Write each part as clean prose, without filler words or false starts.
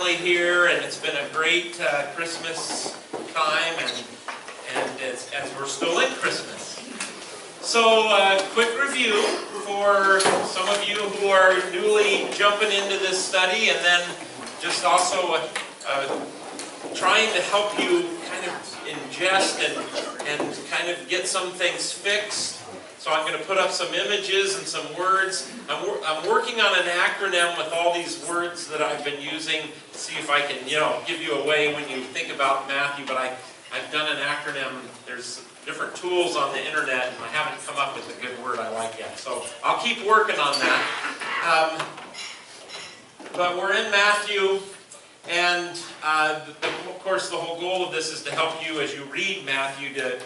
family here, and it's been a great Christmas time, and as we're still in Christmas. So, quick review for some of you who are newly jumping into this study, and then just also trying to help you kind of ingest and kind of get some things fixed. So I'm going to put up some images and some words. I'm working on an acronym with all these words that I've been using to see if I can, give you a way when you think about Matthew. But I've done an acronym. There's different tools on the internet, and I haven't come up with a good word I like yet. So I'll keep working on that. But we're in Matthew, and of course the whole goal of this is to help you as you read Matthew to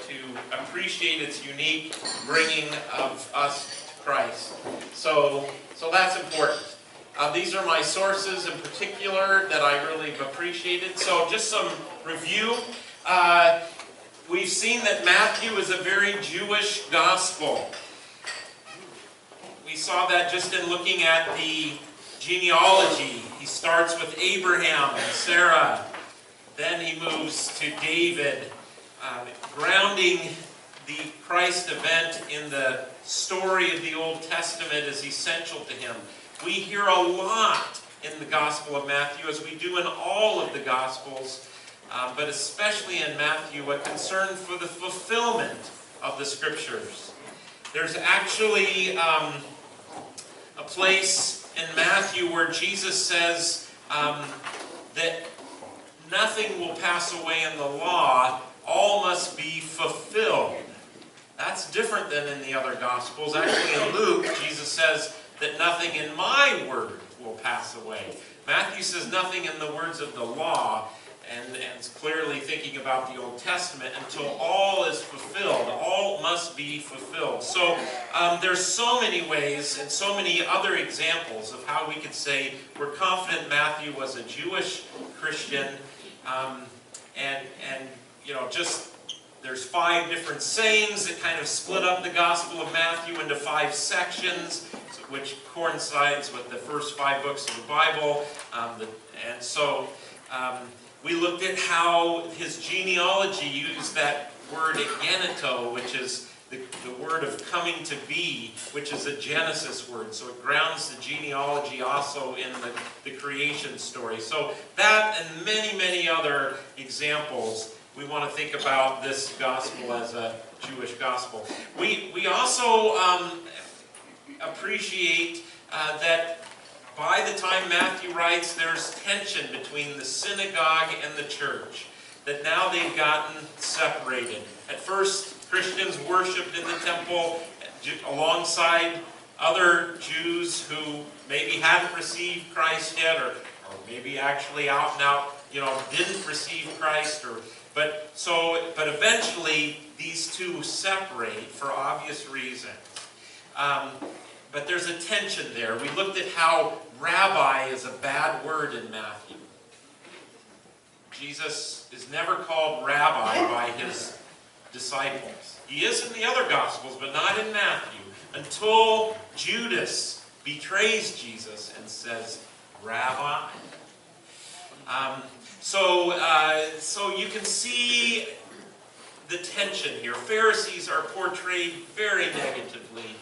appreciate its unique bringing of us to Christ. So that's important. These are my sources in particular that I really have appreciated. So just some review. We've seen that Matthew is a very Jewish gospel. We saw that just in looking at the genealogy. He starts with Abraham and Sarah. Then he moves to David, grounding the Christ event in the story of the Old Testament is essential to him. We hear a lot in the Gospel of Matthew, as we do in all of the Gospels, but especially in Matthew, a concern for the fulfillment of the Scriptures. There's actually a place in Matthew where Jesus says that nothing will pass away in the law, all must be fulfilled. That's different than in the other Gospels. Actually in Luke, Jesus says that nothing in my word will pass away. Matthew says nothing in the words of the law, and it's clearly thinking about the Old Testament, until all is fulfilled. All must be fulfilled. So there's so many ways and so many other examples of how we could say we're confident Matthew was a Jewish Christian, just there's 5 different sayings that kind of split up the Gospel of Matthew into 5 sections, which coincides with the first 5 books of the Bible. We looked at how his genealogy used that word egeneto, which is the word of coming to be, which is a Genesis word. So it grounds the genealogy also in the creation story. So that and many, many other examples, we want to think about this gospel as a Jewish gospel. We also appreciate that by the time Matthew writes, there's tension between the synagogue and the church, that now they've gotten separated. At first, Christians worshipped in the temple alongside other Jews who maybe hadn't received Christ yet, or maybe actually out and out, didn't receive Christ. But eventually, these two separate for obvious reasons. But there's a tension there. We looked at how rabbi is a bad word in Matthew. Jesus is never called rabbi by his disciples. He is in the other Gospels, but not in Matthew, until Judas betrays Jesus and says, Rabbi. So you can see the tension here. Pharisees are portrayed very negatively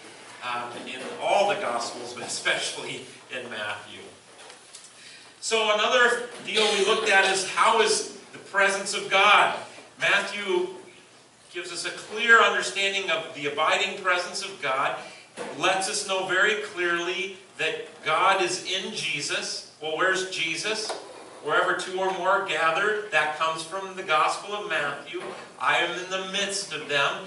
in all the Gospels, but especially in Matthew. So another deal we looked at is how is the presence of God. Matthew gives us a clear understanding of the abiding presence of God. Lets us know very clearly that God is in Jesus. Well, where's Jesus? Wherever 2 or more are gathered, that comes from the Gospel of Matthew. I am in the midst of them.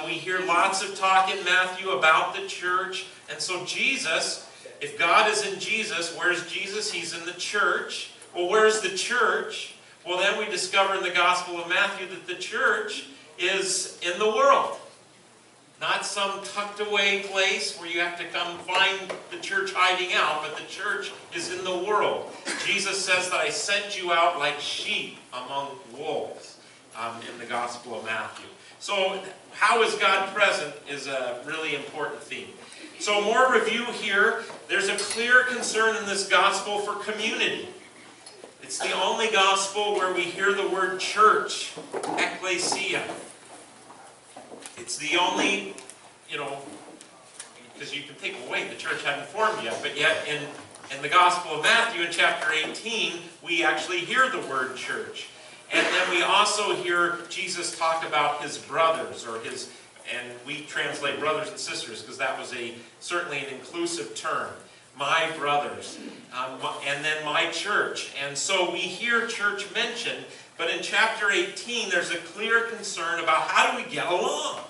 We hear lots of talk in Matthew about the church. And so Jesus, if God is in Jesus, where's Jesus? He's in the church. Well, where's the church? Well, then we discover in the Gospel of Matthew that the church is in the world. Not some tucked away place where you have to come find the church hiding out, but the church is in the world. Jesus says that I sent you out like sheep among wolves in the Gospel of Matthew. So how is God present is a really important theme. So more review here. There's a clear concern in this Gospel for community. It's the only gospel where we hear the word church, ecclesia. It's the only, because you can think, well, wait, the church hadn't formed yet. But yet in the Gospel of Matthew in chapter 18, we actually hear the word church. And then we also hear Jesus talk about his brothers, and we translate brothers and sisters because that was certainly an inclusive term. My brothers, and then my church. And so we hear church mentioned, but in chapter 18 there's a clear concern about how do we get along.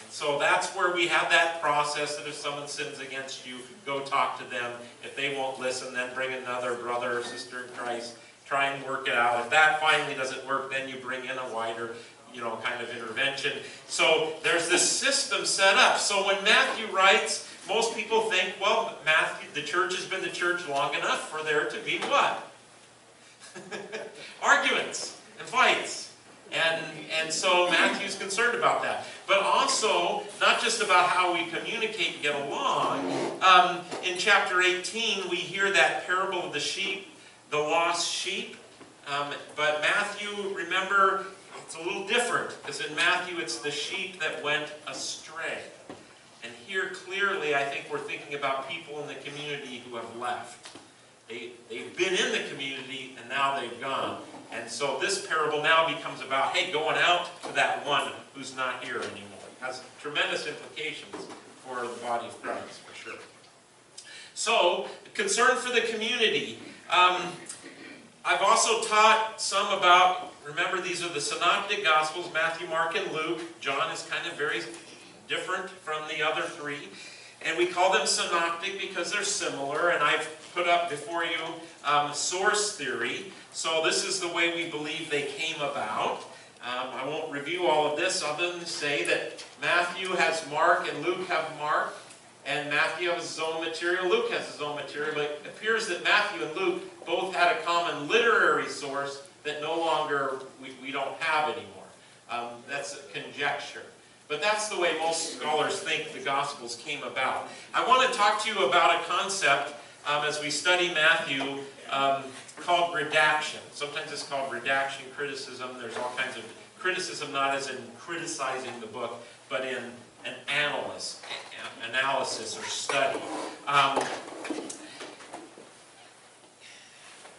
And so that's where we have that process that if someone sins against you, go talk to them. If they won't listen, then bring another brother or sister in Christ. Try and work it out. If that finally doesn't work, then you bring in a wider kind of intervention. So there's this system set up. So when Matthew writes, most people think, well, the church has been the church long enough for there to be what? Arguments and fights. And so Matthew's concerned about that. But also, not just about how we communicate and get along. In chapter 18, we hear that parable of the sheep, the lost sheep. But Matthew, remember, it's a little different. Because in Matthew, it's the sheep that went astray. And here, clearly, I think we're thinking about people in the community who have left. They've been in the community, and now they've gone. And so this parable now becomes about, hey, going out to that one who's not here anymore. It has tremendous implications for the body of Christ, for sure. So, concern for the community. I've also taught some about, remember, these are the synoptic gospels, Matthew, Mark, and Luke. John is kind of very different from the other three. And we call them synoptic because they're similar. And I've put up before you source theory. So this is the way we believe they came about. I won't review all of this other than to say that Matthew has Mark and Luke have Mark. And Matthew has his own material, Luke has his own material. But it appears that Matthew and Luke both had a common literary source that no longer we don't have anymore. That's a conjecture. But that's the way most scholars think the Gospels came about. I want to talk to you about a concept as we study Matthew called redaction. Sometimes it's called redaction criticism. There's all kinds of criticism, not as in criticizing the book, but in an analysis or study.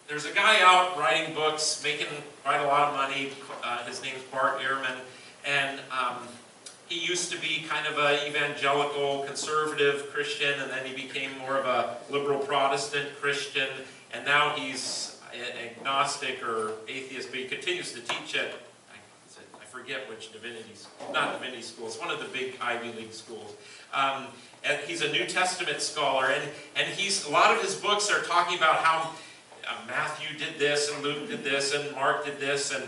There's a guy out writing books, making quite a lot of money. His name's Bart Ehrman, and he used to be kind of an evangelical, conservative Christian, and then he became more of a liberal Protestant Christian, and now he's agnostic or atheist, but he continues to teach at, I forget which not divinity school, it's one of the big Ivy League schools. And he's a New Testament scholar, and a lot of his books are talking about how Matthew did this, and Luke did this, and Mark did this, and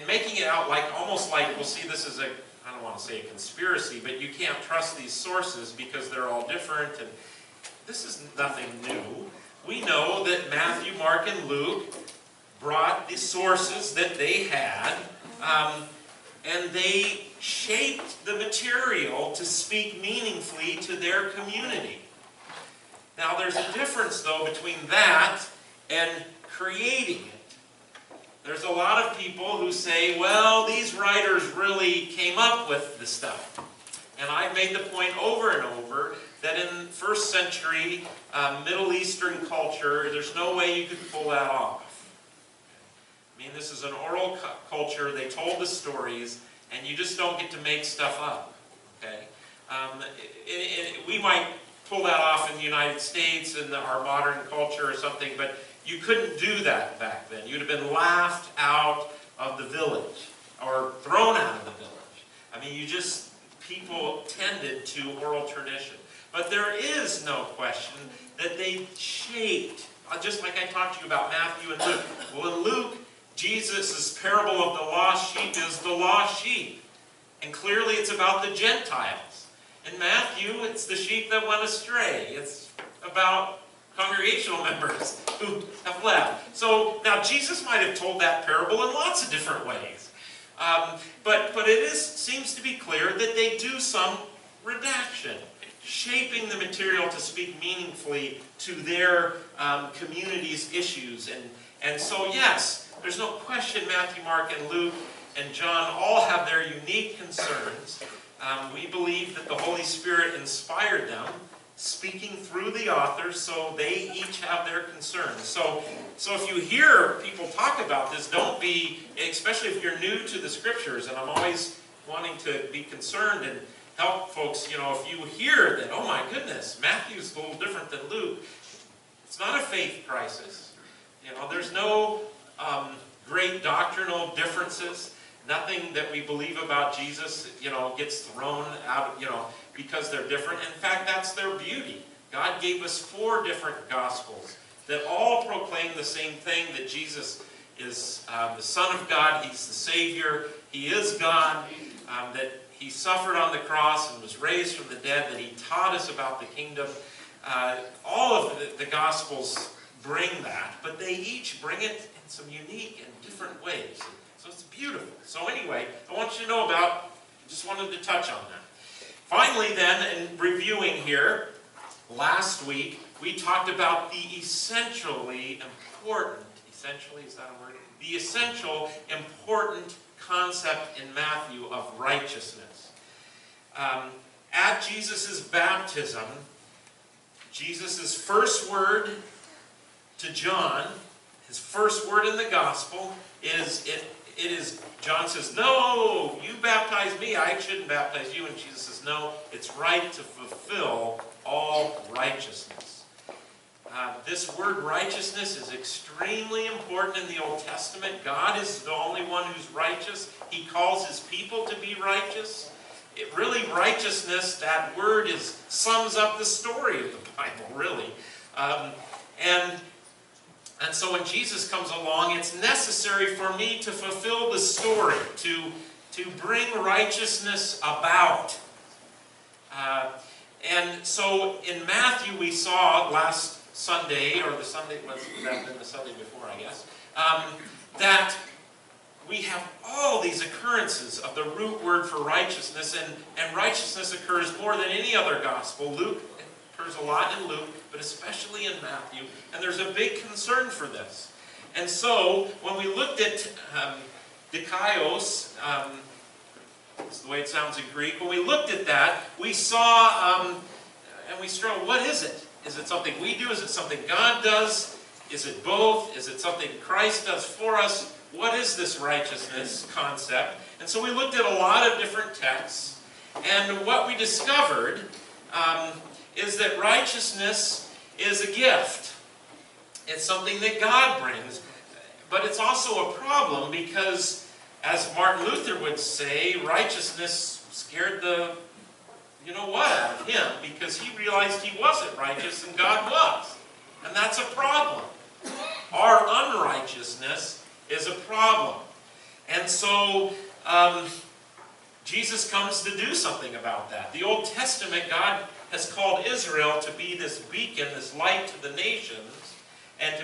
making it out almost like, we'll see this as I don't want to say a conspiracy, but you can't trust these sources because they're all different, and this is nothing new. We know that Matthew, Mark, and Luke brought the sources that they had, and they shaped the material to speak meaningfully to their community. Now, there's a difference, though, between that and creating it. There's a lot of people who say, well, these writers really came up with the stuff. And I've made the point over and over that in first century Middle Eastern culture, there's no way you could pull that off. I mean, this is an oral culture. They told the stories, and you just don't get to make stuff up. Okay? We might pull that off in the United States in our modern culture or something, but you couldn't do that back then. You'd have been laughed out of the village or thrown out of the village. I mean, people tended to oral tradition. But there is no question that they shaped, just like I talked to you about Matthew and Luke. Well, in Luke, Jesus' parable of the lost sheep is the lost sheep. And clearly it's about the Gentiles. In Matthew, it's the sheep that went astray. It's about congregational members who have left. So now Jesus might have told that parable in lots of different ways. But it seems to be clear that they do some redaction. shaping the material to speak meaningfully to their community's issues. And so, yes, there's no question Matthew, Mark, and Luke, and John all have their unique concerns. We believe that the Holy Spirit inspired them, speaking through the authors, so they each have their concerns. So if you hear people talk about this, don't be, especially if you're new to the Scriptures, and I'm always wanting to be concerned and help folks, if you hear that, oh my goodness, Matthew's a little different than Luke, it's not a faith crisis. There's no great doctrinal differences. Nothing that we believe about Jesus, gets thrown out, because they're different. In fact, that's their beauty. God gave us 4 different Gospels that all proclaim the same thing, that Jesus is the Son of God, He's the Savior, He is God, that He suffered on the cross and was raised from the dead, that He taught us about the kingdom. All of the Gospels bring that, but they each bring it in some unique and different ways. So it's beautiful. So anyway, I want you to know just wanted to touch on that. Finally then, in reviewing here, last week, we talked about the essentially important, essentially, is that a word? The essential important concept in Matthew of righteousness. At Jesus' baptism, Jesus' first word to John, his first word in the gospel, is John says, no, you baptize me, I shouldn't baptize you. And Jesus says, no, it's right to fulfill all righteousness. This word righteousness is extremely important in the Old Testament. God is the only one who's righteous. He calls His people to be righteous. Righteousness, that word sums up the story of the Bible, really. And so when Jesus comes along, it's necessary for me to fulfill the story, to bring righteousness about. And so in Matthew, we saw last Sunday, or the Sunday, would that have been the Sunday before, I guess, that we have all these occurrences of the root word for righteousness, and righteousness occurs more than any other gospel. Luke occurs a lot in Luke, but especially in Matthew, and there's a big concern for this. And so, when we looked at dikaios, that's the way it sounds in Greek, when we looked at that, we saw, and we struggled, what is it? Is it something we do? Is it something God does? Is it both? Is it something Christ does for us? What is this righteousness concept? And so we looked at a lot of different texts, and what we discovered is that righteousness is a gift. It's something that God brings. But it's also a problem because, as Martin Luther would say, righteousness scared the you-know-what out of him, because he realized he wasn't righteous and God was. And that's a problem. Our unrighteousness is a problem. And so Jesus comes to do something about that. The Old Testament, God has called Israel to be this beacon, this light to the nations, and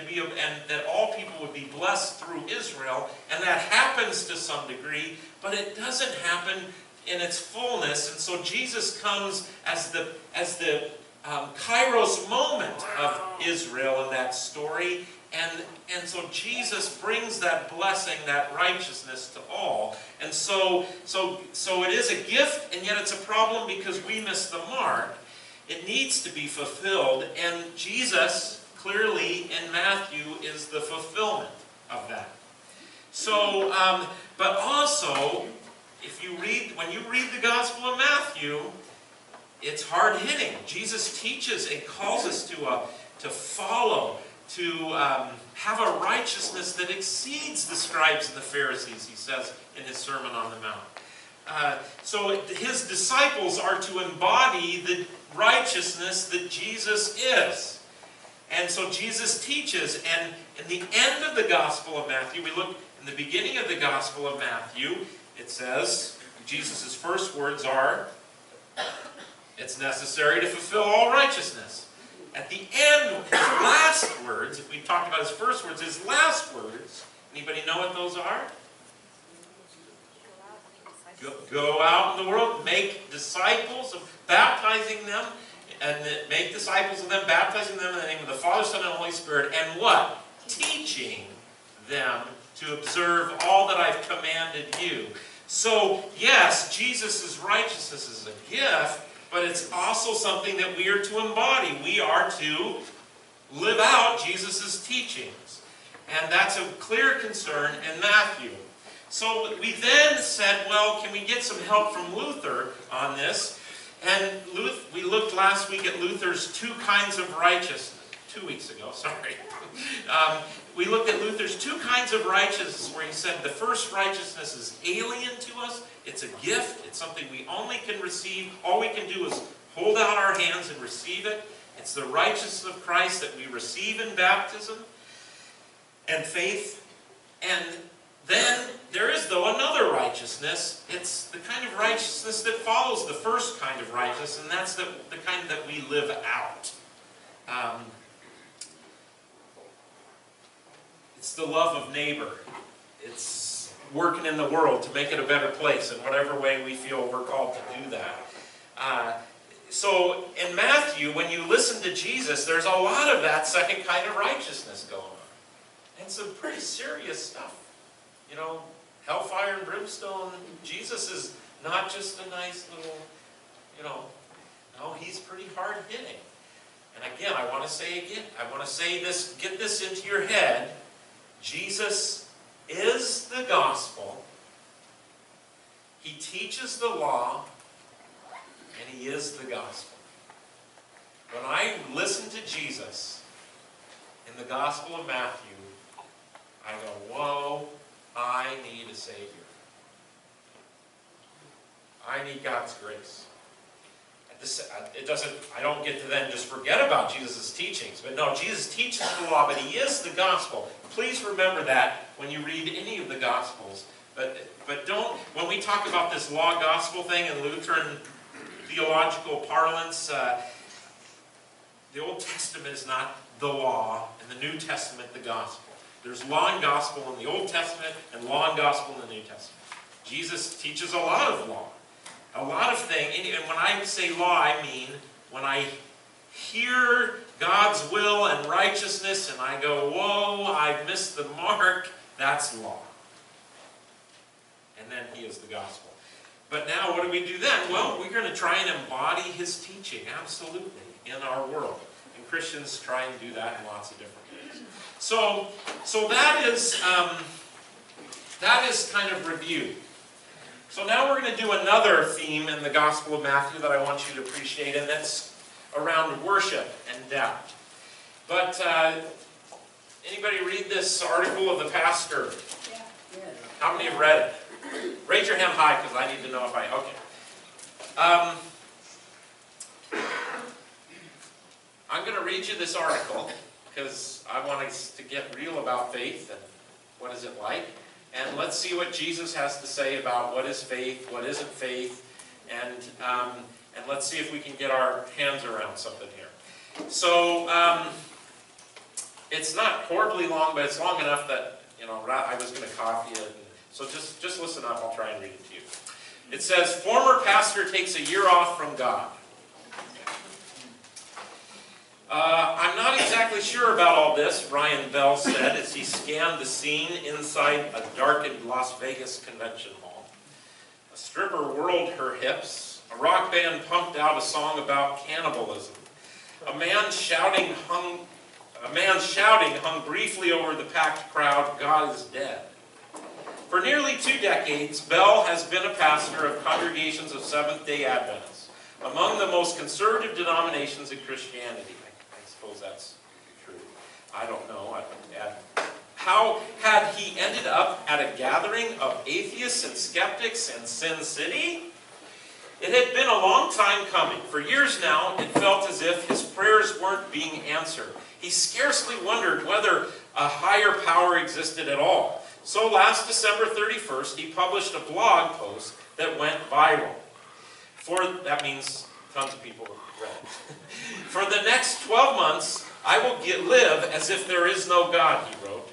that all people would be blessed through Israel. And that happens to some degree, but it doesn't happen in its fullness. And so Jesus comes as the Kairos moment of Israel in that story. And so Jesus brings that blessing, that righteousness to all. And so it is a gift, and yet it's a problem because we miss the mark. It needs to be fulfilled, and Jesus, clearly in Matthew, is the fulfillment of that. So, but also, when you read the Gospel of Matthew, it's hard-hitting. Jesus teaches and calls us to follow, to have a righteousness that exceeds the scribes and the Pharisees, he says in his Sermon on the Mount. So his disciples are to embody the righteousness that Jesus is. And so Jesus teaches, and in the end of the Gospel of Matthew, we look in the beginning of the Gospel of Matthew, it says, Jesus' first words are, it's necessary to fulfill all righteousness. At the end, his last words, if we talked about his first words, his last words, anybody know what those are? Go out in the world, make disciples, baptizing them and make disciples of them, baptizing them in the name of the Father, Son, and Holy Spirit, and what? Teaching them to observe all that I've commanded you. So, yes, Jesus' righteousness is a gift, but it's also something that we are to embody. We are to live out Jesus' teachings. And that's a clear concern in Matthew. So we then said, well, can we get some help from Luther on this? And we looked last week at Luther's two kinds of righteousness. 2 weeks ago, sorry. We looked at Luther's two kinds of righteousness, where he said the first righteousness is alien to us. It's a gift. It's something we only can receive. All we can do is hold out our hands and receive it. It's the righteousness of Christ that we receive in baptism and faith. And then there is, though, another righteousness. It's the kind of righteousness that follows the first kind of righteousness, and that's the kind that we live out. It's the love of neighbor. It's working in the world to make it a better place in whatever way we feel we're called to do that. So in Matthew, when you listen to Jesus, there's a lot of that second kind of righteousness going on. And some pretty serious stuff. You know, hellfire and brimstone. Jesus is not just a nice little, no, he's pretty hard hitting. And again, I want to say this, get this into your head. Jesus is the gospel. He teaches the law, and he is the gospel. When I listen to Jesus in the Gospel of Matthew, I go, whoa, I need a Savior. I need God's grace. I don't get to then just forget about Jesus' teachings. But no, Jesus teaches the law, but he is the gospel. Please remember that when you read any of the Gospels. But don't, when we talk about this law-gospel thing in Lutheran theological parlance, the Old Testament is not the law, and the New Testament the gospel. There's law and gospel in the Old Testament, and law and gospel in the New Testament. Jesus teaches a lot of law. A lot of things, and when I say law, I mean when I hear God's will and righteousness and I go, whoa, I've missed the mark, that's law. And then he is the gospel. But now what do we do then? Well, we're going to try and embody his teaching, absolutely, in our world. And Christians try and do that in lots of different ways. So that is kind of review. So now we're going to do another theme in the Gospel of Matthew that I want you to appreciate, and that's around worship and doubt. But anybody read this article of the pastor? Yeah. How many have read it? Raise your hand high, because I need to know if I... Okay. I'm going to read you this article, because I want us to get real about faith and what is it like. And let's see what Jesus has to say about what is faith, what isn't faith, and let's see if we can get our hands around something here. So it's not horribly long, but it's long enough that I was going to copy it. So just listen up. I'll try and read it to you. It says, former pastor takes a year off from God. I'm not exactly sure about all this, Ryan Bell said as he scanned the scene inside a darkened Las Vegas convention hall. A stripper whirled her hips. A rock band pumped out a song about cannibalism. A man shouting hung briefly over the packed crowd, God is dead. For nearly 2 decades, Bell has been a pastor of congregations of Seventh-day Adventists, among the most conservative denominations in Christianity. I suppose that's true. I don't know. How had he ended up at a gathering of atheists and skeptics in Sin City? It had been a long time coming. For years now, it felt as if his prayers weren't being answered. He scarcely wondered whether a higher power existed at all. So last December 31st, he published a blog post that went viral. That means tons of people read it. For the next 12 months, I will live as if there is no God, he wrote.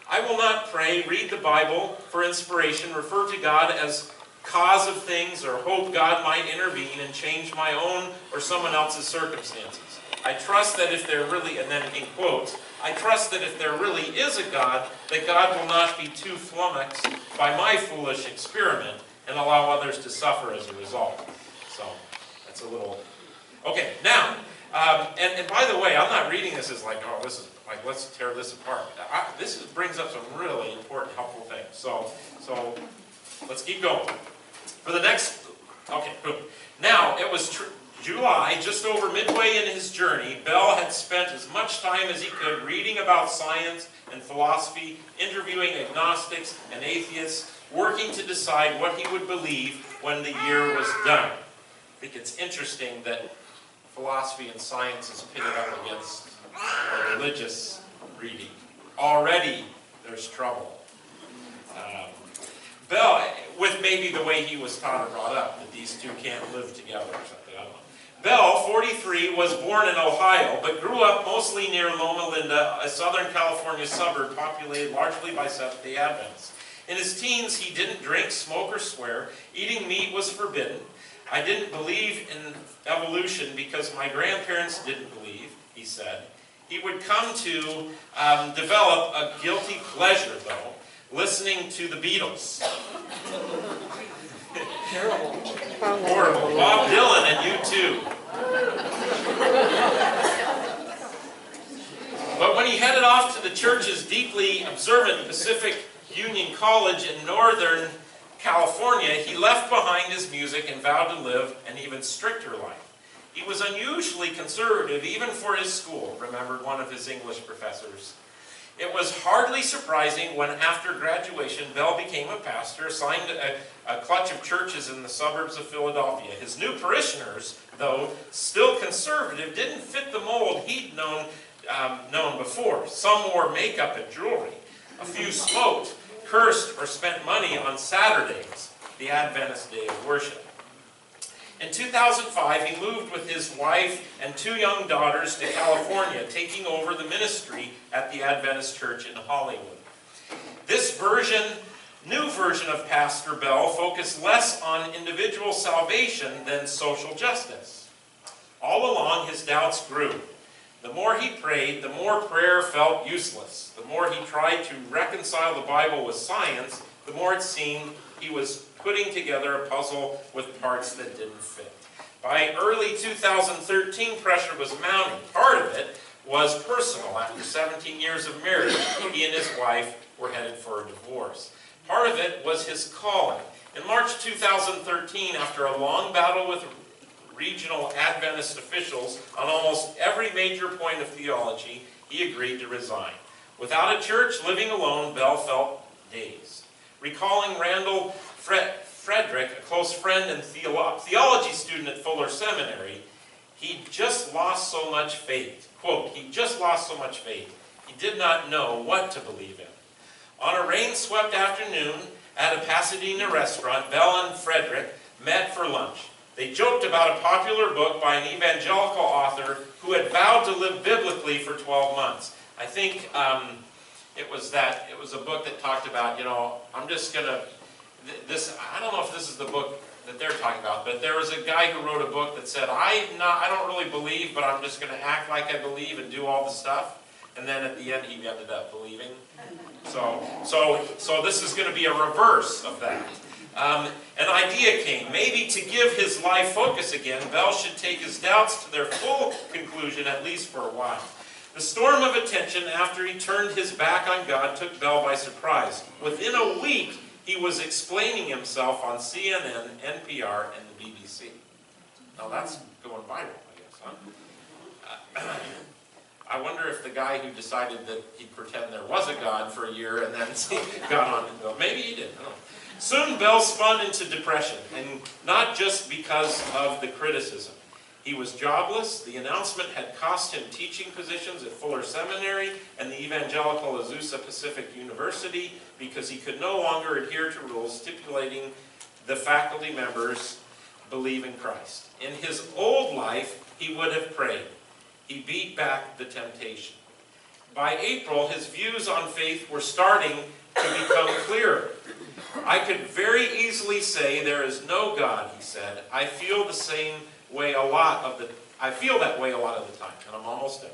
I will not pray, read the Bible for inspiration, refer to God as cause of things or hope God might intervene and change my own or someone else's circumstances. I trust that if there really, and then in quotes, I trust that if there really is a God, that God will not be too flummoxed by my foolish experiment and allow others to suffer as a result. So, that's a little... Okay, now, and by the way, I'm not reading this as like, oh, this is like, let's tear this apart. This brings up some really important, helpful things. So let's keep going. For the next, okay, boom. Now, it was July, just over midway in his journey. Bell had spent as much time as he could reading about science and philosophy, interviewing agnostics and atheists, working to decide what he would believe when the year was done. I think it's interesting that philosophy and science is pitted up against religious reading. Already there's trouble. Bell, with maybe the way he was taught or brought up, that these two can't live together or something, I don't know. Bell, 43, was born in Ohio, but grew up mostly near Loma Linda, a Southern California suburb populated largely by Seventh-day Adventists. In his teens, he didn't drink, smoke, or swear. Eating meat was forbidden. I didn't believe in evolution because my grandparents didn't believe, he said. He would come to develop a guilty pleasure, though, listening to the Beatles. Terrible. Horrible. Bob Dylan and U2. But when he headed off to the church's deeply observant Pacific Union College in Northern California, he left behind his music and vowed to live an even stricter life. He was unusually conservative even for his school, remembered one of his English professors. It was hardly surprising when, after graduation, Bell became a pastor, assigned a clutch of churches in the suburbs of Philadelphia. His new parishioners, though still conservative, didn't fit the mold he'd known before. Some wore makeup and jewelry. A few smoked, cursed, or spent money on Saturdays, the Adventist day of worship. In 2005, he moved with his wife and 2 young daughters to California, taking over the ministry at the Adventist Church in Hollywood. This new version of Pastor Bell focused less on individual salvation than social justice. All along, his doubts grew. The more he prayed, the more prayer felt useless. The more he tried to reconcile the Bible with science, the more it seemed he was putting together a puzzle with parts that didn't fit. By early 2013, pressure was mounting. Part of it was personal. After 17 years of marriage, he and his wife were headed for a divorce. Part of it was his calling. In March 2013, after a long battle with regional Adventist officials on almost every major point of theology, he agreed to resign. Without a church, living alone, Bell felt dazed. Recalling Randall Frederick, a close friend and theology student at Fuller Seminary, he just lost so much faith. Quote, he just lost so much faith. He did not know what to believe in. On a rain-swept afternoon at a Pasadena restaurant, Bell and Frederick met for lunch. They joked about a popular book by an evangelical author who had vowed to live biblically for 12 months. I think it was a book that talked about, I'm just going to, I don't know if this is the book that they're talking about, but there was a guy who wrote a book that said, I don't really believe, but I'm just going to act like I believe and do all the stuff. And then at the end, he ended up believing. So this is going to be a reverse of that. An idea came. Maybe to give his life focus again, Bell should take his doubts to their full conclusion, at least for a while. The storm of attention after he turned his back on God took Bell by surprise. Within a week, he was explaining himself on CNN, NPR, and the BBC. Now that's going viral, I guess, huh? I wonder if the guy who decided that he'd pretend there was a God for a year and then got on and go, maybe he did, I don't know. Soon Bell spun into depression, and not just because of the criticism. He was jobless. The announcement had cost him teaching positions at Fuller Seminary and the evangelical Azusa Pacific University because he could no longer adhere to rules stipulating the faculty members believe in Christ. In his old life, he would have prayed. He beat back the temptation. By April, his views on faith were starting to become clearer. I could very easily say there is no God, he said. I feel that way a lot of the time, and I'm almost done.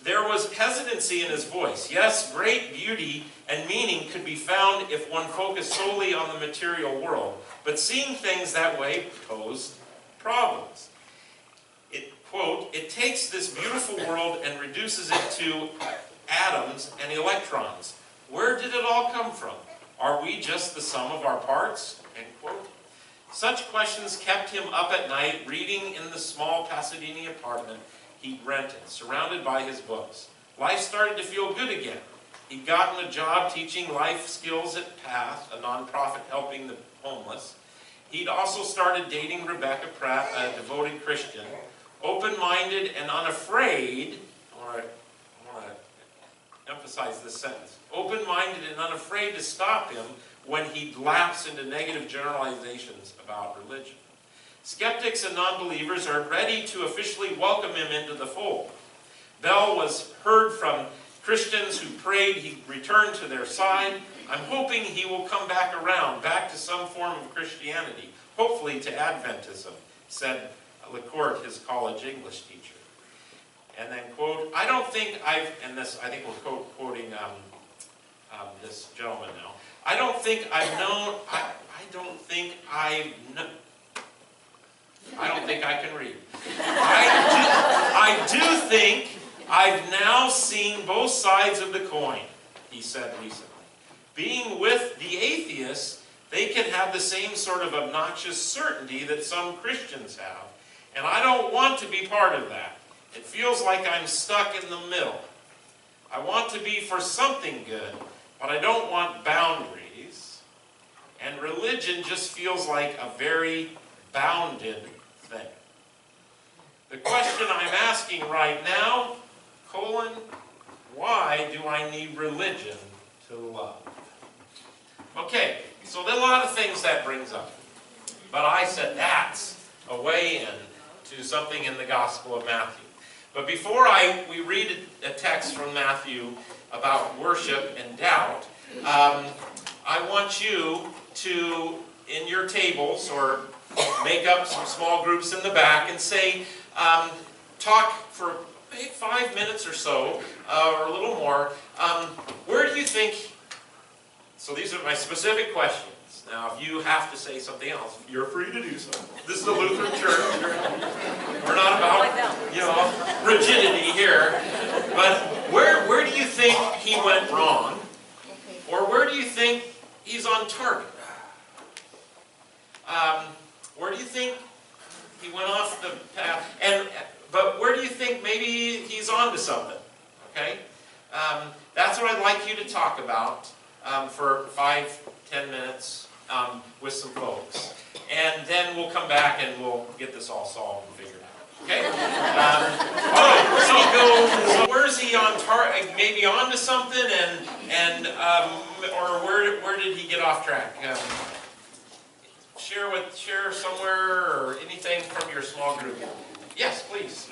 There was hesitancy in his voice. Yes, great beauty and meaning could be found if one focused solely on the material world, but seeing things that way posed problems. Quote, it takes this beautiful world and reduces it to atoms and electrons. Where did it all come from? Are we just the sum of our parts? End quote. Such questions kept him up at night, reading in the small Pasadena apartment he rented, surrounded by his books. Life started to feel good again. He'd gotten a job teaching life skills at Path, a nonprofit helping the homeless. He'd also started dating Rebecca Pratt, a devoted Christian. Open-minded and unafraid, I want to emphasize this sentence, open-minded and unafraid to stop him when he'd lapse into negative generalizations about religion. Skeptics and non-believers are ready to officially welcome him into the fold. Bell was heard from Christians who prayed he'd return to their side. I'm hoping he will come back around, back to some form of Christianity, hopefully to Adventism, said LeCourt, his college English teacher. And then, quote, I don't think I've, and this, I think we're quoting this gentleman now. I don't think I can read. I do think I've now seen both sides of the coin, he said recently. Being with the atheists, they can have the same sort of obnoxious certainty that some Christians have. And I don't want to be part of that. It feels like I'm stuck in the middle. I want to be for something good, but I don't want boundaries. And religion just feels like a very bounded thing. The question I'm asking right now, why do I need religion to love? Okay, so there are a lot of things that brings up. But I said that's a way in to something in the Gospel of Matthew. But before we read a text from Matthew about worship and doubt, I want you to, in your tables, or make up some small groups in the back and say, talk for maybe 5 minutes or so, or a little more. Where do you think, so these are my specific questions. Now, if you have to say something else, you're free to do so. This is a Lutheran church. We're not about, rigidity here. But where do you think he went wrong? Or where do you think he's on target? Where do you think he went off the path? But where do you think maybe he's on to something? Okay? That's what I'd like you to talk about for 5-10 minutes. With some folks. And then we'll come back and we'll get this all solved and figured out. Okay? So where's he on target? Maybe on to something, or where did he get off track? Share somewhere or anything from your small group. Yes, please.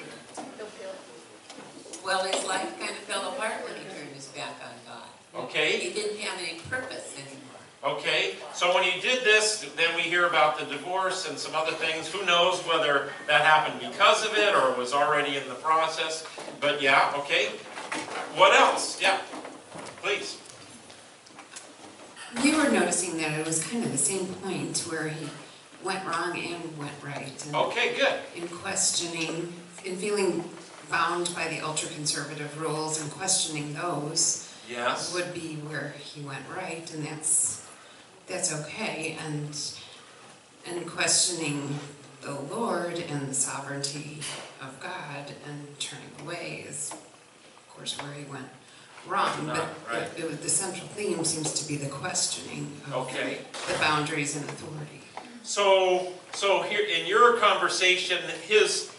Well, his life kind of fell apart when he turned his back on God. Okay. He didn't have any purpose anymore. Okay, so when he did this, then we hear about the divorce and some other things. Who knows whether that happened because of it or was already in the process. But yeah, okay. What else? Yeah, please. We were noticing that it was kind of the same point where he went wrong and went right. And okay, good. in questioning, in feeling bound by the ultra-conservative rules and questioning those, yes, would be where he went right, and that's okay. And questioning the Lord and the sovereignty of God and turning away is, of course, where he went wrong. But the central theme seems to be the questioning of the boundaries and authority. So here in your conversation, his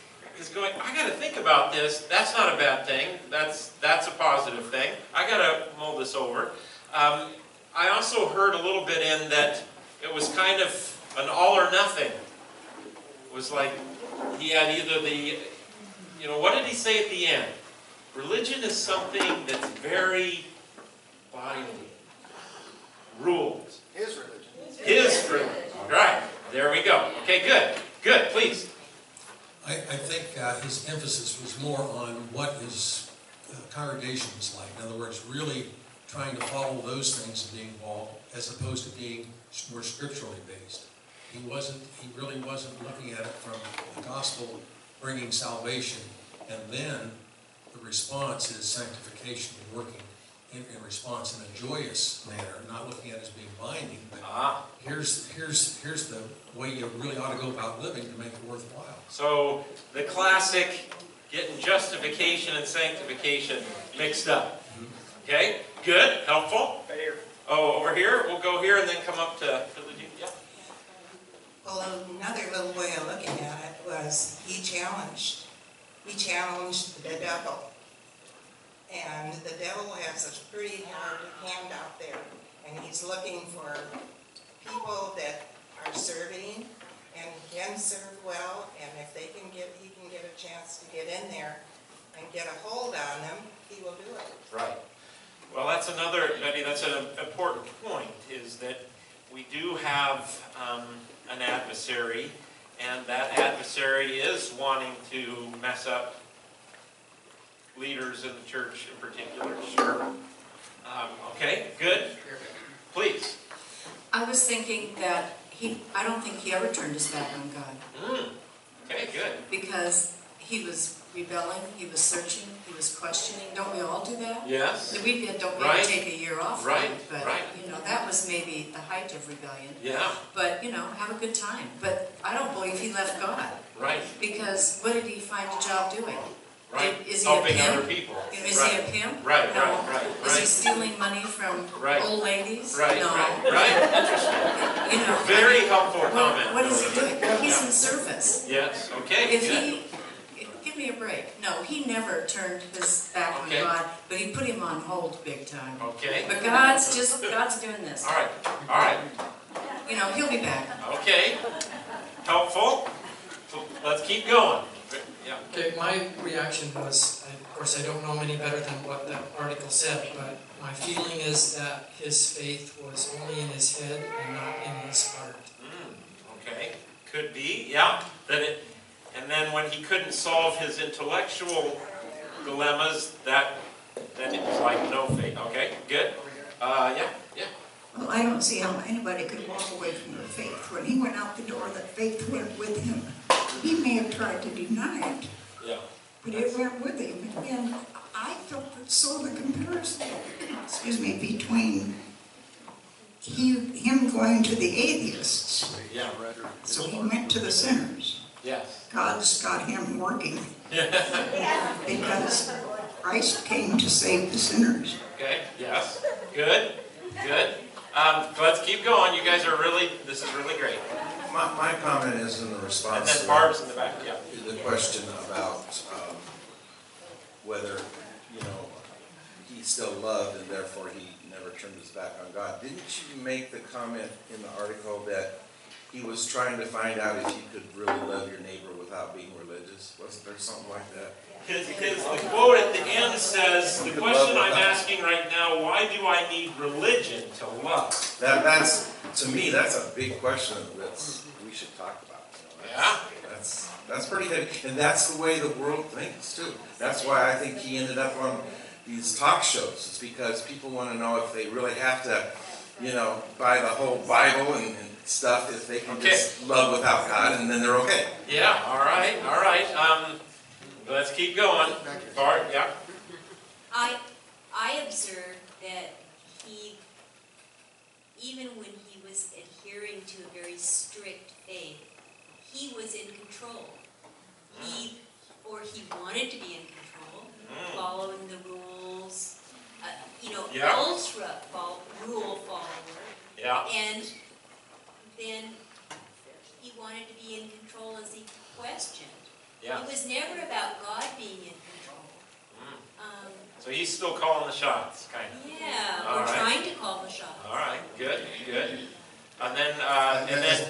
going, I got to think about this. That's not a bad thing. That's a positive thing. I got to mull this over. I also heard a little bit in that it was kind of an all or nothing. It was like he had either the, what did he say at the end? Religion is something that's very binding, rules. His religion. His religion. Right. There we go. Okay, good. Good, please. I think his emphasis was more on what his congregation was like. In other words, really trying to follow those things and being involved, as opposed to being more scripturally based. He really wasn't looking at it from the gospel bringing salvation, and then the response is sanctification and working in response in a joyous manner, not looking at it as being binding, but here's the way you really ought to go about living to make it worthwhile. So the classic getting justification and sanctification mixed up. Okay, good, helpful. Right here. Oh, over here, we'll go here and then come up to the yeah. Well, another little way of looking at it was he challenged the devil. And the devil has a pretty hard hand out there. And he's looking for people that are serving and can serve well. And if he can get a chance to get in there and get a hold on them, he will do it. Right. Well, that's another, Betty, that's an important point, is that we do have an adversary, and that adversary is wanting to mess up leaders in the church in particular. Sure. Okay, good. Please. I was thinking that I don't think he ever turned his back on God. Okay, good. Because he was rebelling, he was searching, he was questioning. Don't we all do that? Yes. We don't Right. take a year off, Right, but right. that was maybe the height of rebellion. Yeah, But have a good time. But I don't believe he left God, right, because what did he find a job doing? right. Is he a Helping pimp? other people. Is right. he a pimp? Right, No. right. Is he stealing money from Right. old ladies? Right, No. right. Interesting. Very Very helpful comment. What is he doing? He's Yeah. in service. Yes, okay, If good. he, give me a break. No, he never turned his back on Okay. God, but he put him on hold big time. Okay. But God's doing this. All right, all right. He'll be back. Okay. Helpful. So let's keep going. Yeah. Okay, my reaction was, of course, I don't know him any better than what that article said, but my feeling is that his faith was only in his head and not in his heart. Okay. Could be, yeah. And then when he couldn't solve his intellectual dilemmas, then it was like no faith. Okay, good. Yeah. Well, I don't see how anybody could walk away from their faith. When he went out the door, that faith went with him. He may have tried to deny it, Yeah. but it went with him. And I saw the comparison, between him going to the atheists. Yeah. So he went to the sinners. Yes. God's got him working. Because Christ came to save the sinners. Okay. Yes. Good. Good. Let's keep going. You guys are this is really great. My comment is in the And response then Barb's in the back. Yeah. to the question about whether, he still loved and therefore he never turned his back on God. Didn't you make the comment in the article that he was trying to find out if you could really love your neighbor without being religious? Wasn't there something like that? The quote at the end says, the question I'm asking right now, why do I need religion to love? That's, to me, that's a big question that we should talk about. Yeah. That's pretty heavy. And that's the way the world thinks, too. That's why I think he ended up on these talk shows. It's because people want to know if they really have to, buy the whole Bible and stuff, if they can just love without God, and then they're okay. Yeah, all right. Let's keep going. Bart, yeah. I observed that he, even when he was adhering to a very strict faith, he was in control. He wanted to be in control, following the rules, ultra rule follower. Yeah. And then he wanted to be in control as he questioned. Yeah. It was never about God being in control. So he's still calling the shots, kind of. Yeah, All we're right. trying to call the shots. All right, good. And then, as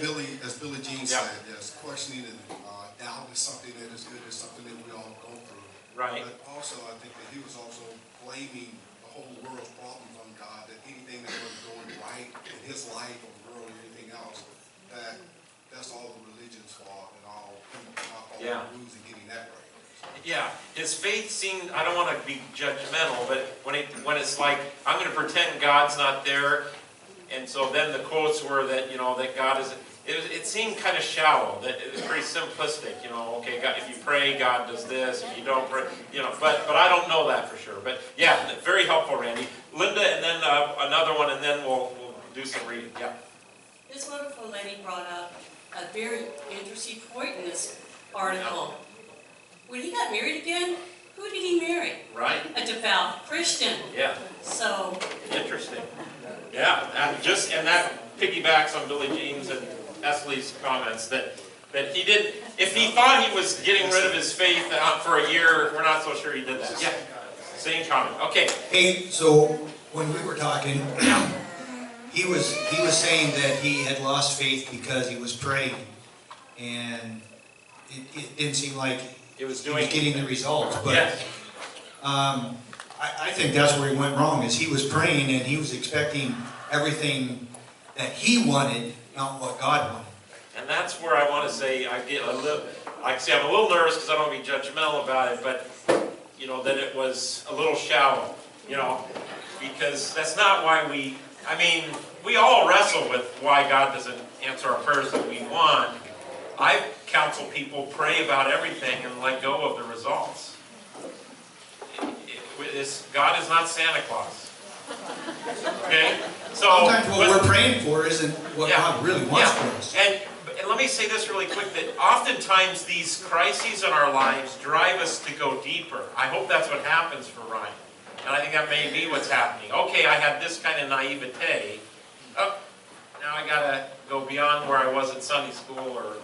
Billy Jean Yeah. said, yes, questioning and doubt is something that is good. It's something that we all go through. Right. But also, I think that he was also blaming whole world's problems on God, that anything that was going right in his life or world or anything else, that's all the religion's fault and all not following Yeah. the rules and getting that right. Yeah, his faith seemed, I don't want to be judgmental, but when it's like, I'm going to pretend God's not there, and so then the quotes were that, that God is, it seemed kind of shallow, that it was pretty simplistic, okay, God, if you pray, God does this, if you don't pray, but I don't know that for sure. But yeah, very helpful, Randy. Linda, and then another one, and then we'll do some reading, yeah. This wonderful lady brought up a very interesting point in this article. When he got married again, who did he marry? Right. A devout Christian. Yeah. So. Interesting. Yeah, and that piggybacks on Billy Jean's and Esley's comments that he did. If he thought he was getting rid of his faith for a year, we're not so sure he did that. Yeah. Same comment. Okay. Hey, so when we were talking, he was saying that he had lost faith because he was praying, and it didn't seem like he was getting the results. But yes. I think that's where he went wrong. Is he was praying and he was expecting everything that he wanted, not what God wanted. And that's where I want to say I get a little. Like I say, I'm a little nervous because I don't want to be judgmental about it, but that it was a little shallow. Because that's not why we. I mean, we all wrestle with why God doesn't answer our prayers that we want. I counsel people pray about everything and let go of the results. God is not Santa Claus. Okay? So, sometimes what we're praying for isn't what God really wants for us. And let me say this really quick, that oftentimes these crises in our lives drive us to go deeper. I hope that's what happens for Ryan. And I think that may be what's happening. Okay, I had this kind of naivete. Oh, now I got to go beyond where I was at Sunday school, or,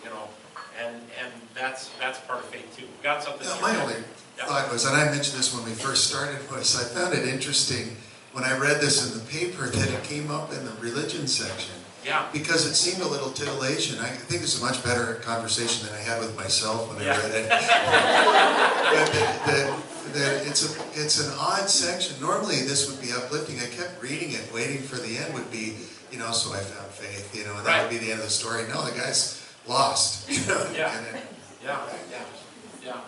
and that's part of faith too. Got something? Yeah, my only thought was, and I mentioned this when we first started, was I found it interesting when I read this in the paper that it came up in the religion section. Yeah. Because it seemed a little titillation. I think it's a much better conversation than I had with myself when I read it. But it's an odd section. Normally this would be uplifting. I kept reading it, waiting for the end would be, so I found faith, and that would be the end of the story. No, the guy's lost. Yeah.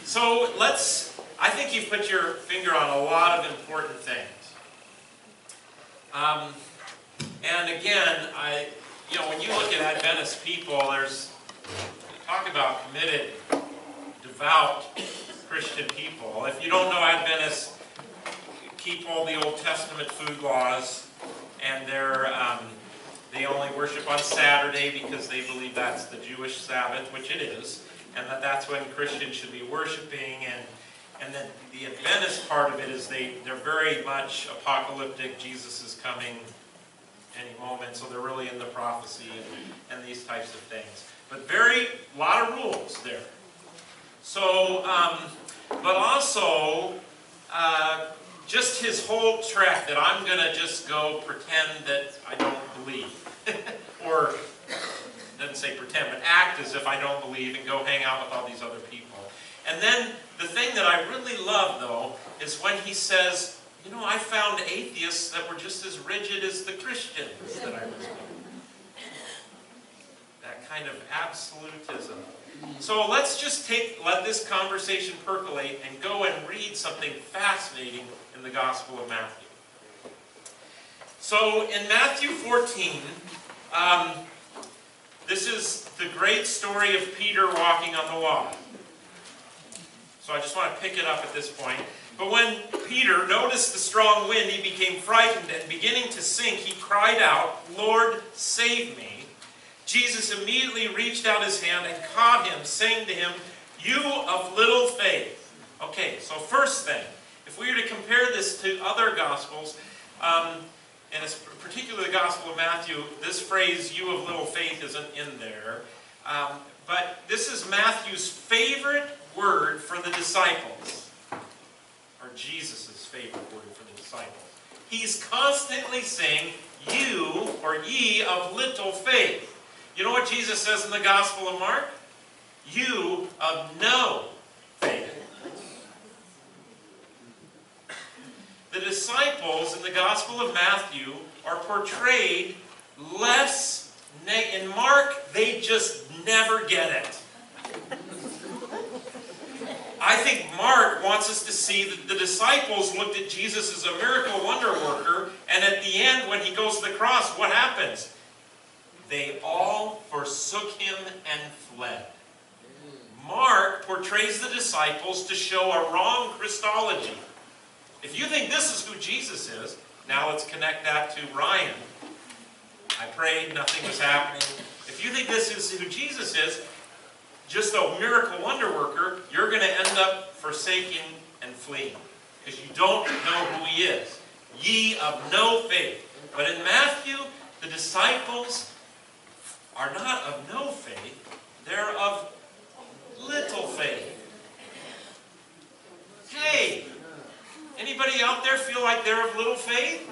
So I think you've put your finger on a lot of important things. And again, when you look at Adventist people, talk about committed, devout Christian people. If you don't know Adventists, keep all the Old Testament food laws, and they only worship on Saturday because they believe that's the Jewish Sabbath, which it is, and that's when Christians should be worshiping. And then the Adventist part of it is they're very much apocalyptic. Jesus is coming any moment, so they're really in the prophecy and these types of things. But a lot of rules there. So, but also, just his whole track that I'm going to just go pretend that I don't believe. Or, doesn't say pretend, but act as if I don't believe and go hang out with all these other people. And then the thing that I really love, though, is when he says, I found atheists that were just as rigid as the Christians that I was with. That kind of absolutism. So let's just let this conversation percolate and go and read something fascinating in the Gospel of Matthew. So in Matthew 14, this is the great story of Peter walking on the water. So I just want to pick it up at this point. But when Peter noticed the strong wind, he became frightened, and beginning to sink, he cried out, "Lord, save me." Jesus immediately reached out his hand and caught him, saying to him, "You of little faith." Okay, so first thing, if we were to compare this to other Gospels, and it's particularly the Gospel of Matthew, this phrase, "you of little faith," isn't in there. But this is Matthew's favorite word for the disciples. Or Jesus' favorite word for the disciples. He's constantly saying, "You," or "ye of little faith." You know what Jesus says in the Gospel of Mark? "You of no faith." the disciples in the Gospel of Matthew are portrayed less in Mark, they just never get it. I think Mark wants us to see that the disciples looked at Jesus as a miracle wonder worker, and at the end, when he goes to the cross, what happens? They all forsook him and fled. Mark portrays the disciples to show a wrong Christology. If you think this is who Jesus is, now let's connect that to Ryan. I prayed, nothing was happening. If you think this is who Jesus is, just a miracle wonder worker, you're going to end up forsaking and fleeing. Because you don't know who he is. Ye of no faith. But in Matthew, the disciples are not of no faith. They're of little faith. Hey, anybody out there feel like they're of little faith?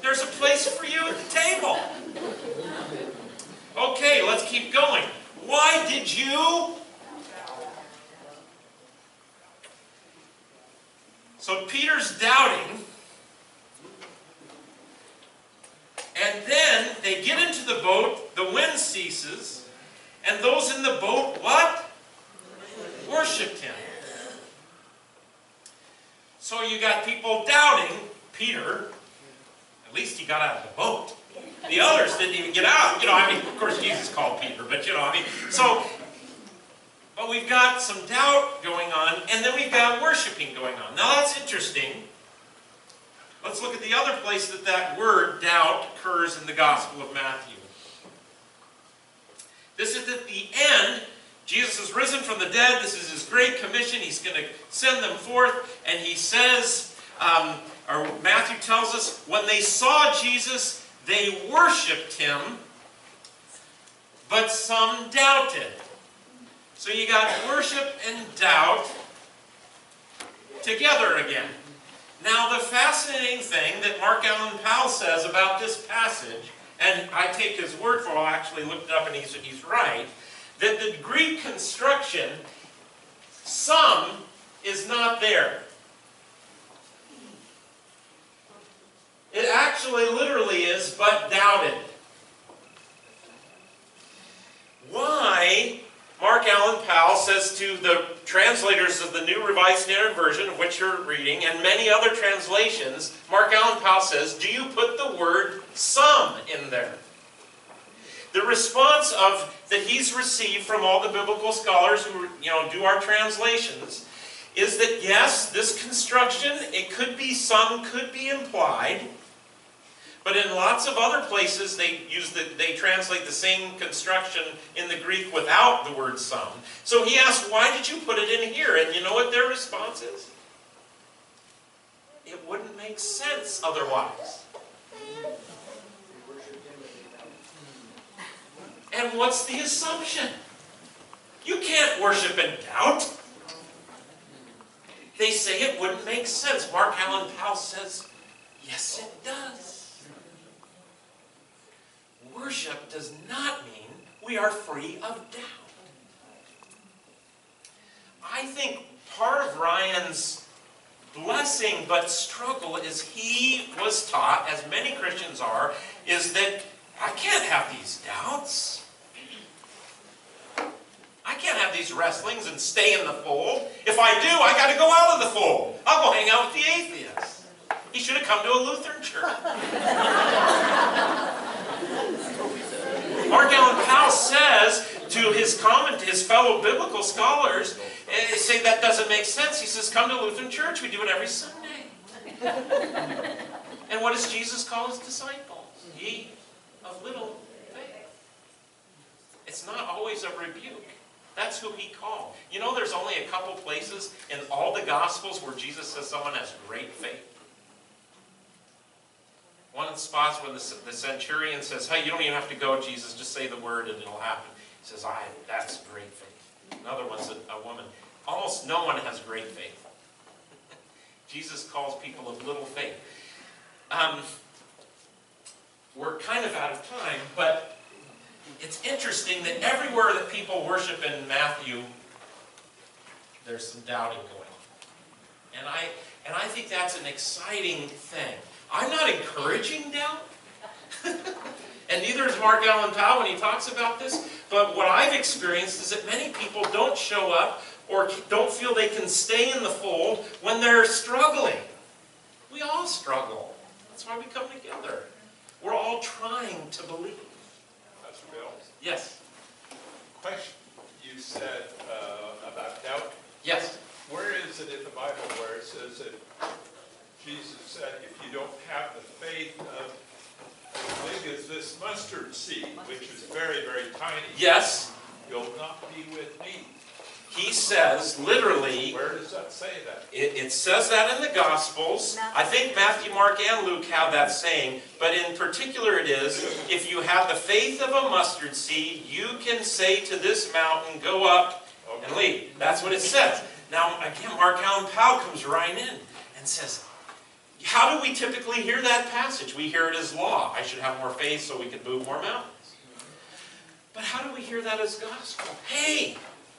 There's a place for you at the table. Okay, let's keep going. Why did you? So Peter's doubting. And then they get into the boat, the wind ceases, and those in the boat, what? Worshipped him. So you got people doubting Peter. At least he got out of the boat. The others didn't even get out. Of course Jesus called Peter, but but we've got some doubt going on, and then we've got worshiping going on. Now that's interesting. Let's look at the other place that word doubt occurs in the Gospel of Matthew. This is at the end. Jesus is risen from the dead. This is his great commission. He's going to send them forth, and he says, or Matthew tells us, when they saw Jesus, they worshipped him, but some doubted. So you got worship and doubt together again. Now the fascinating thing that Mark Allen Powell says about this passage, and I take his word for it, I actually looked it up and he's right, that the Greek construction, some, is not there. It actually literally is, but doubted. Why, Mark Allen Powell says to the translators of the New Revised Standard Version, of which you're reading, and many other translations, Mark Allen Powell says, do you put the word some in there? The response that he's received from all the biblical scholars who do our translations is that yes, this construction, it could be some, could be implied. But in lots of other places, they translate the same construction in the Greek without the word some. So he asked, why did you put it in here? And you know what their response is? It wouldn't make sense otherwise. And what's the assumption? You can't worship in doubt. They say it wouldn't make sense. Mark Allen Powell says, yes, it does. Worship does not mean we are free of doubt. I think part of Ryan's blessing but struggle is he was taught, as many Christians are, is that I can't have these doubts. I can't have these wrestlings and stay in the fold. If I do, I got to go out of the fold. I'll go hang out with the atheists. He should have come to a Lutheran church. Mark Allen Powell says to his fellow biblical scholars, they say that doesn't make sense. He says, come to Lutheran church. We do it every Sunday. And what does Jesus call his disciples? Ye of little faith. It's not always a rebuke. That's who he called. You know, there's only a couple places in all the Gospels where Jesus says someone has great faith. One of the spots when the centurion says, hey, you don't even have to go, Jesus, just say the word and it'll happen. He says, that's great faith. Another one's a woman. Almost no one has great faith. Jesus calls people of little faith. We're kind of out of time, but it's interesting that everywhere that people worship in Matthew, there's some doubting going on. And And I think that's an exciting thing. I'm not encouraging doubt. And neither is Mark Allen Powell when he talks about this. But what I've experienced is that many people don't show up or don't feel they can stay in the fold when they're struggling. We all struggle. That's why we come together. We're all trying to believe. Pastor Bill? Yes. Question. You said about doubt. Yes. Where is it in the Bible where it says that Jesus said, if you don't have the faith of as big as this mustard seed, which is very, very tiny, Yes. you'll not be with me. He says, literally, Where does that say that? it says that in the Gospels. I think Matthew, Mark, and Luke have that saying, but in particular it is, if you have the faith of a mustard seed, you can say to this mountain, go up and leave. That's what it says. Now, again, Mark Allen Powell comes right in and says, how do we typically hear that passage? We hear it as law. I should have more faith so we can move more mountains. But how do we hear that as gospel? Hey,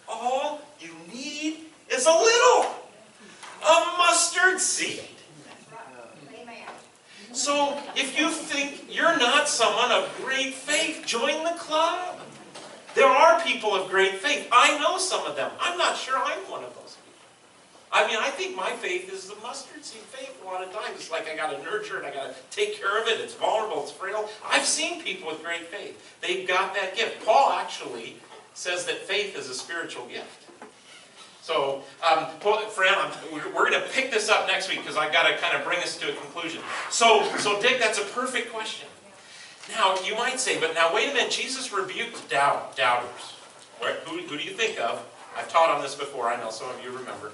all you need is a little. A mustard seed. So if you think you're not someone of great faith, join the club. There are people of great faith. I know some of them. I'm not sure I'm one of those people. I mean, I think my faith is the mustard seed faith a lot of times. It's like I got to nurture it. I got to take care of it. It's vulnerable. It's frail. I've seen people with great faith. They've got that gift. Paul actually says that faith is a spiritual gift. So, Fran, we're going to pick this up next week because I've got to kind of bring us to a conclusion. So Dick, that's a perfect question. Now, you might say, but now wait a minute, Jesus rebuked doubters. Who do you think of? I've taught on this before, I know some of you remember.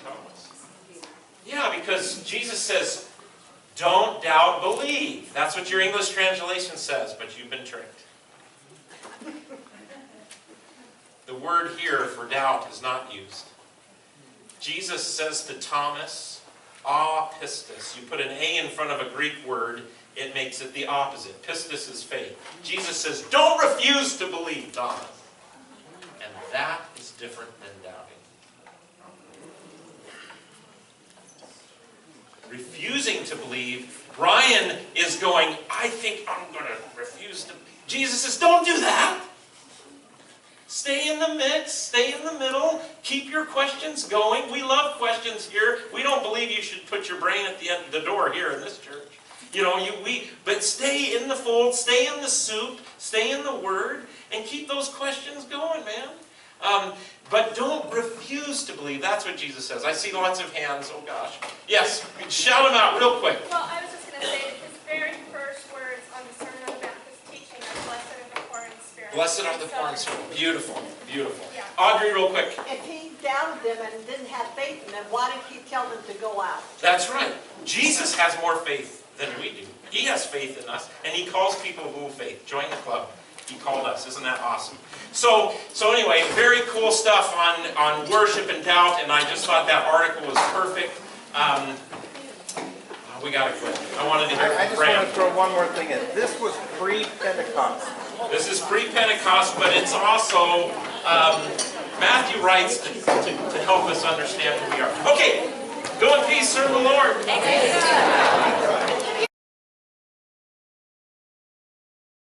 Thomas. Yeah, because Jesus says, don't doubt, believe. That's what your English translation says, but you've been tricked. The word here for doubt is not used. Jesus says to Thomas, pistis. You put an A in front of a Greek word, it makes it the opposite. Pistis is faith. Jesus says, don't refuse to believe, Thomas. And that is different than doubting. Refusing to believe, Brian is going, I think I'm going to refuse to. Jesus says, don't do that. Stay in the mix, stay in the middle, keep your questions going. We love questions here. We don't believe you should put your brain at the end of the door here in this church. But stay in the fold, stay in the soup, stay in the Word, and keep those questions going, man. But don't refuse to believe. That's what Jesus says. I see lots of hands. Oh, gosh. Yes, shout them out real quick. Well, I was just going to say that his very first words on the Sermon on the Mount, his teaching are, blessed are the poor in spirit. Blessed are the poor in spirit. Beautiful, beautiful. Yeah. Audrey, real quick. If he doubted them and didn't have faith in them, why did he tell them to go out? That's right. Jesus has more faith than we do. He has faith in us, and he calls people who have faith. Join the club. He called us. Isn't that awesome? So anyway, very cool stuff on worship and doubt, and I just thought that article was perfect. We got to quit. I wanted to hear from I just Fran. want to throw one more thing in. This was pre-Pentecost. This is pre-Pentecost, but it's also, Matthew writes to help us understand who we are. Okay, go in peace, serve the Lord. Amen.